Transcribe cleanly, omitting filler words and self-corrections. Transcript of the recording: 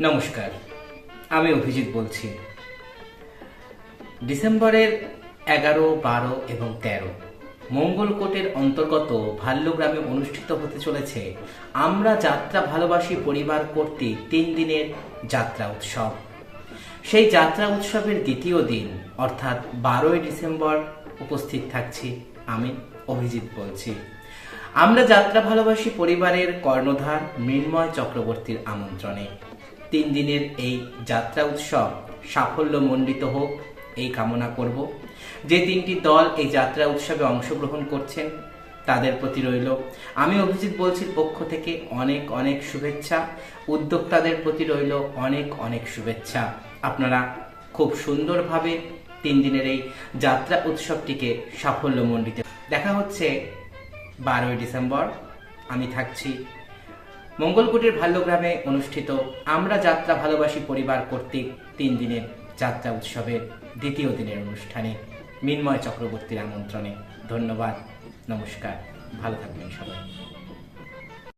নমস্কার, আমি অভিজিৎ বলছি। ডিসেম্বরের 11, 12 এবং 13 মঙ্গলকোটের অন্তর্গত ভাল্যগ্রামে অনুষ্ঠিত হতে চলেছে আমরা যাত্রা ভালোবাসি পরিবার কর্তৃক 3 দিনের যাত্রা উৎসব। সেই যাত্রা উৎসবের দ্বিতীয় দিন অর্থাৎ 12ই ডিসেম্বর উপস্থিত থাকছি আমি অভিজিৎ বলছি। আমরা যাত্রা ভালোবাসি পরিবারের কর্ণধার মৃন্ময় চক্রবর্তীর আমন্ত্রণে 3 দিনের এই যাত্রা উৎসব সাফল্যমণ্ডিত হোক এই কামনা করব। যে 3টি দল এই যাত্রা উৎসবে অংশগ্রহণ করছেন তাদের প্রতি রইল আমি অভিজিৎ বলছির পক্ষ থেকে অনেক অনেক শুভেচ্ছা। উদ্যোক্তাদের প্রতি রইল অনেক অনেক শুভেচ্ছা। আপনারা খুব সুন্দরভাবে 3 দিনের এই যাত্রা উৎসবটিকে সাফল্যমণ্ডিত। দেখা হচ্ছে 12ই ডিসেম্বর। আমি থাকছি মঙ্গলকোটের ভাল্যগ্রামে অনুষ্ঠিত আমরা যাত্রা ভালোবাসি পরিবার কর্তৃক 3 দিনের যাত্রা উৎসবের দ্বিতীয় দিনের অনুষ্ঠানে মৃন্ময় চক্রবর্তীর আমন্ত্রণে। ধন্যবাদ, নমস্কার, ভালো থাকবেন সবাই।